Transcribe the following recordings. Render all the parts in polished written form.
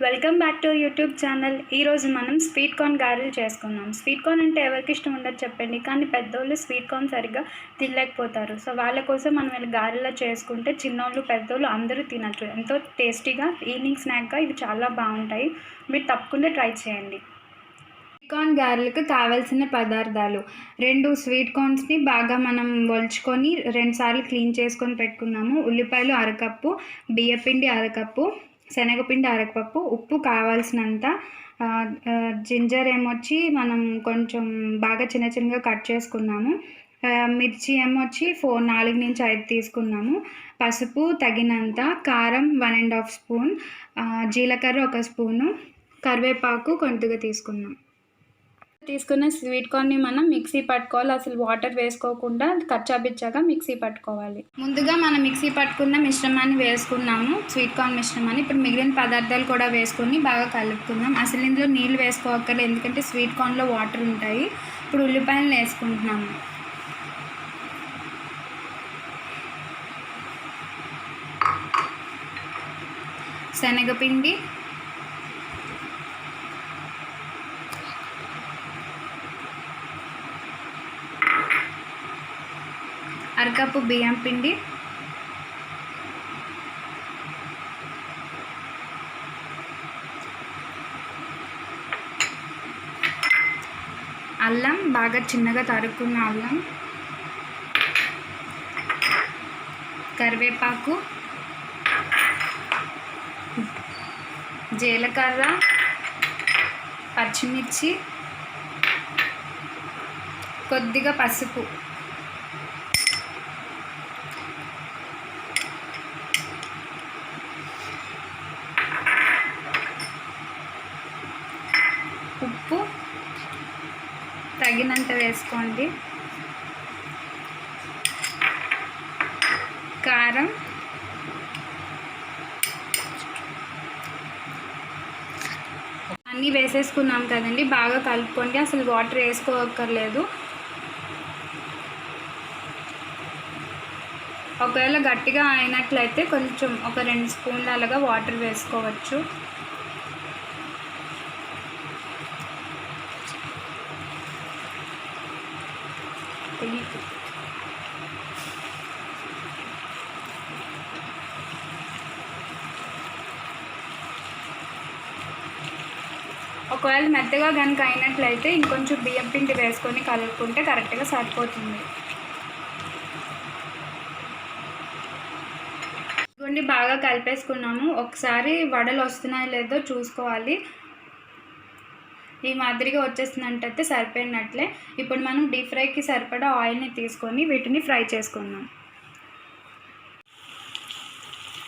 Welcome back to YouTube channel. ఈరోజు మనం sweet corn గారెలు చేసుకుందాం. స్వీట్ కార్న్ అంటే ఎవరికి ఇష్టం ఉండదు చెప్పండి, కానీ పెద్దోళ్ళు స్వీట్ కార్న్ సరిగ్గా తినలేకపోతారు. సో వాళ్ళ కోసం మనం ఇలా గారెలా చేసుకుంటే చిన్నోళ్ళు పెద్దోళ్ళు అందరూ తినచ్చు. ఎంతో టేస్టీగా ఈవినింగ్ స్నాక్గా ఇవి చాలా బాగుంటాయి. మీరు తప్పకుండా ట్రై చేయండి. స్వీట్ కార్న్ గారెలకు కావాల్సిన పదార్థాలు: 2 స్వీట్ కార్న్స్ని బాగా మనం ఒలుచుకొని 2 సార్లు క్లీన్ చేసుకొని పెట్టుకున్నాము. ఉల్లిపాయలు అరకప్పు, బియ్యపిండి అరకప్పు, శనగపిండి అరకప్పు, ఉప్పు కావాల్సినంత, జింజర్ ఏమొచ్చి మనం కొంచెం బాగా చిన్న చిన్నగా కట్ చేసుకున్నాము. మిర్చి ఏమొచ్చి 4 నుంచి 5 తీసుకున్నాము. పసుపు తగినంత, కారం 1½ స్పూన్, జీలకర్ర 1 స్పూను, కరివేపాకు కొద్దిగా తీసుకున్న స్వీట్ కార్న్ని మనం మిక్సీ పట్టుకోవాలి. అసలు వాటర్ వేసుకోకుండా కచ్చాబిచ్చాగా మిక్సీ పట్టుకోవాలి. ముందుగా మనం మిక్సీ పట్టుకున్న మిశ్రమాన్ని వేసుకున్నాము, స్వీట్ కార్న్ మిశ్రమాన్ని. ఇప్పుడు మిగిలిన పదార్థాలు కూడా వేసుకొని బాగా కలుపుకుందాం. అసలు ఇందులో నీళ్ళు వేసుకోవక్కర్లేదు, ఎందుకంటే స్వీట్ కార్న్లో వాటర్ ఉంటాయి. ఇప్పుడు ఉల్లిపాయలు వేసుకుంటున్నాము. శనగపిండి, అరకప్పు బియ్యం పిండి, అల్లం బాగా చిన్నగా తరుక్కున్న అల్లం, కరివేపాకు, జీలకర్ర, పచ్చిమిర్చి, కొద్దిగా పసుపు, ఉప్పు తగినంత వేసుకోండి, కారం, అన్నీ వేసేసుకున్నాం కదండి. బాగా కలుపుకోండి, అసలు వాటర్ వేసుకోవక్కర్లేదు. ఒకవేళ గట్టిగా అయినట్లయితే కొంచెం ఒక 2 స్పూన్ల అలాగా వాటర్ వేసుకోవచ్చు. ఒకవేళ మెత్తగా కనుక అయినట్లయితే ఇంకొంచెం బియ్యం పిండి వేసుకొని కలుపుకుంటే కరెక్ట్గా సరిపోతుంది. ఇదిగోండి, బాగా కలిపేసుకున్నాము. ఒకసారి వడలు వస్తున్నాయో లేదో చూసుకోవాలి. ఈ మాదిరిగా వచ్చేసినట్టయితే సరిపోయినట్లే. ఇప్పుడు మనం డీప్ ఫ్రైకి సరిపడా ఆయిల్ని తీసుకొని వీటిని ఫ్రై చేసుకుందాం.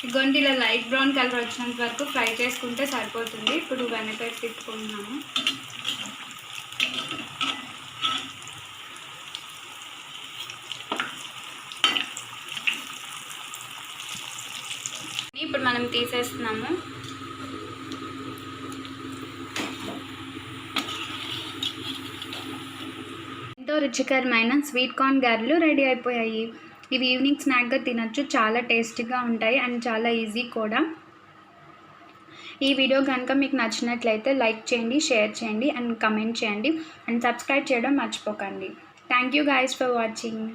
ఇదిగోండి, ఇలా లైట్ బ్రౌన్ కలర్ వచ్చినంత వరకు ఫ్రై చేసుకుంటే సరిపోతుంది. ఇప్పుడు వెనక తిప్పుకుంటున్నాము. ఇప్పుడు మనం తీసేస్తున్నాము. ఎంతో రుచికరమైన స్వీట్ కార్న్ గారెలు రెడీ అయిపోయాయి. ఇవి ఈవినింగ్ స్నాక్గా తినచ్చు, చాలా టేస్టీగా ఉంటాయి అండ్ చాలా ఈజీ కూడా. ఈ వీడియో కనుక మీకు నచ్చినట్లయితే లైక్ చేయండి, షేర్ చేయండి అండ్ కమెంట్ చేయండి అండ్ సబ్స్క్రైబ్ చేయడం మర్చిపోకండి. Thank you guys for watching.